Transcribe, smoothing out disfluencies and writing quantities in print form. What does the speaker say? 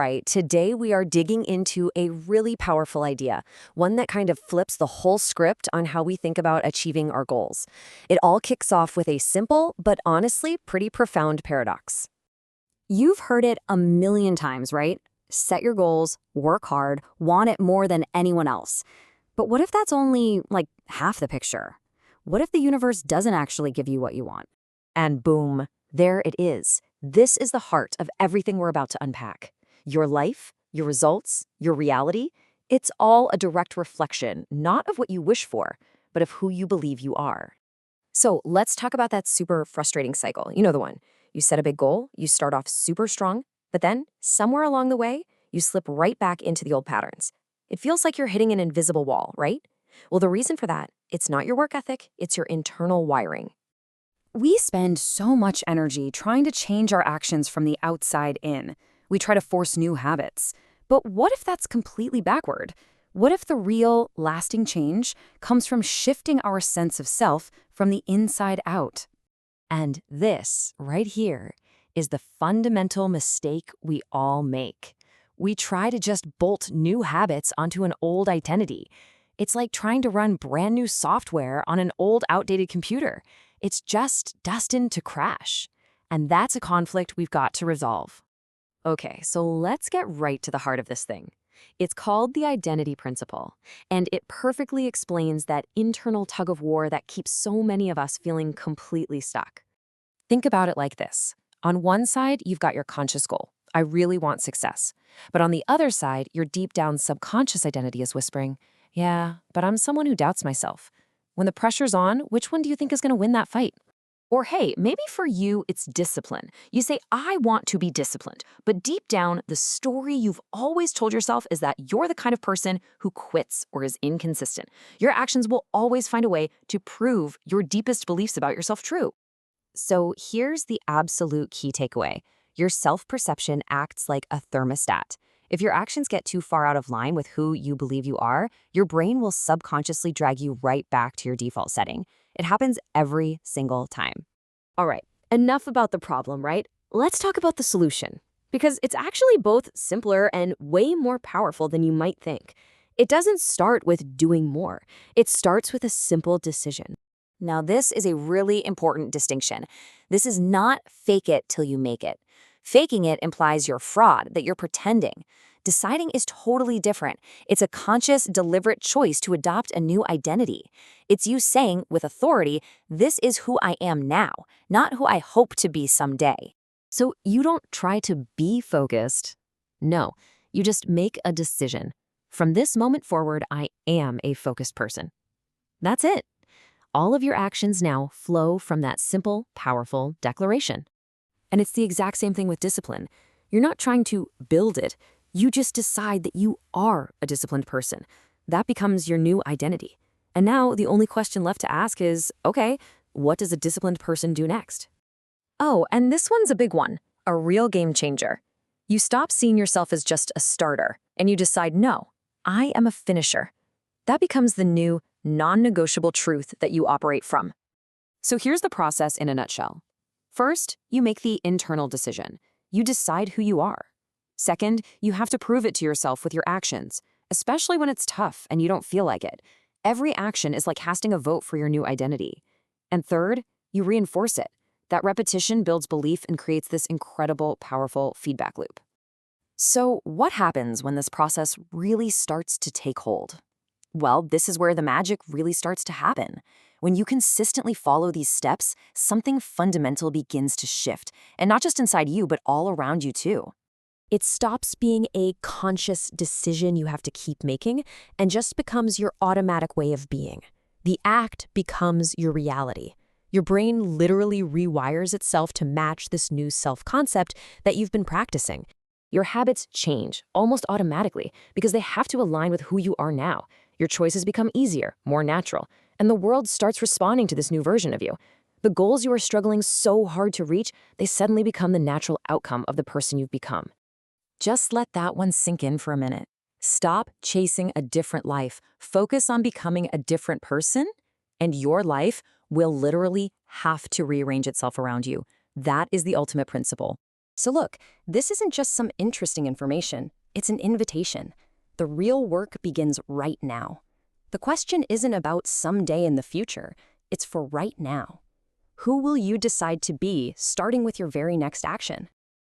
Right, today we are digging into a really powerful idea, one that kind of flips the whole script on how we think about achieving our goals. It all kicks off with a simple, but honestly pretty profound paradox. You've heard it a million times, right? Set your goals, work hard, want it more than anyone else. But what if that's only, like, half the picture? What if the universe doesn't actually give you what you want? And boom, there it is. This is the heart of everything we're about to unpack. Your life, your results, your reality, it's all a direct reflection, not of what you wish for, but of who you believe you are. So let's talk about that super frustrating cycle. You know the one. You set a big goal, you start off super strong, but then, somewhere along the way, you slip right back into the old patterns. It feels like you're hitting an invisible wall, right? Well, the reason for that, it's not your work ethic, it's your internal wiring. We spend so much energy trying to change our actions from the outside in. We try to force new habits. But what if that's completely backward? What if the real, lasting change comes from shifting our sense of self from the inside out? And this, right here, is the fundamental mistake we all make. We try to just bolt new habits onto an old identity. It's like trying to run brand new software on an old, outdated computer. It's just destined to crash. And that's a conflict we've got to resolve. Okay, so let's get right to the heart of this thing. It's called the identity principle, and it perfectly explains that internal tug of war that keeps so many of us feeling completely stuck. Think about it like this. On one side, you've got your conscious goal. I really want success. But on the other side, your deep down subconscious identity is whispering, yeah, but I'm someone who doubts myself. When the pressure's on, which one do you think is going to win that fight? Or hey, maybe for you, it's discipline. You say, I want to be disciplined. But deep down, the story you've always told yourself is that you're the kind of person who quits or is inconsistent. Your actions will always find a way to prove your deepest beliefs about yourself true. So here's the absolute key takeaway. Your self-perception acts like a thermostat. If your actions get too far out of line with who you believe you are, your brain will subconsciously drag you right back to your default setting. It happens every single time. All right, enough about the problem, right? Let's talk about the solution. Because it's actually both simpler and way more powerful than you might think. It doesn't start with doing more. It starts with a simple decision. Now, this is a really important distinction. This is not fake it till you make it. Faking it implies you're fraud, that you're pretending. Deciding is totally different. It's a conscious, deliberate choice to adopt a new identity. It's you saying, with authority, this is who I am now, not who I hope to be someday. So you don't try to be focused. No, you just make a decision. From this moment forward, I am a focused person. That's it. All of your actions now flow from that simple, powerful declaration. And it's the exact same thing with discipline. You're not trying to build it. You just decide that you are a disciplined person. That becomes your new identity. And now the only question left to ask is, okay, what does a disciplined person do next? Oh, and this one's a big one, a real game changer. You stop seeing yourself as just a starter, and you decide, no, I am a finisher. That becomes the new, non-negotiable truth that you operate from. So here's the process in a nutshell. First, you make the internal decision. You decide who you are. Second, you have to prove it to yourself with your actions, especially when it's tough and you don't feel like it. Every action is like casting a vote for your new identity. And third, you reinforce it. That repetition builds belief and creates this incredible, powerful feedback loop. So what happens when this process really starts to take hold? Well, this is where the magic really starts to happen. When you consistently follow these steps, something fundamental begins to shift, and not just inside you, but all around you too. It stops being a conscious decision you have to keep making and just becomes your automatic way of being. The act becomes your reality. Your brain literally rewires itself to match this new self-concept that you've been practicing. Your habits change almost automatically because they have to align with who you are now. Your choices become easier, more natural, and the world starts responding to this new version of you. The goals you are struggling so hard to reach, they suddenly become the natural outcome of the person you've become. Just let that one sink in for a minute. Stop chasing a different life. Focus on becoming a different person, and your life will literally have to rearrange itself around you. That is the ultimate principle. So look, this isn't just some interesting information, it's an invitation. The real work begins right now. The question isn't about someday in the future, it's for right now. Who will you decide to be, starting with your very next action?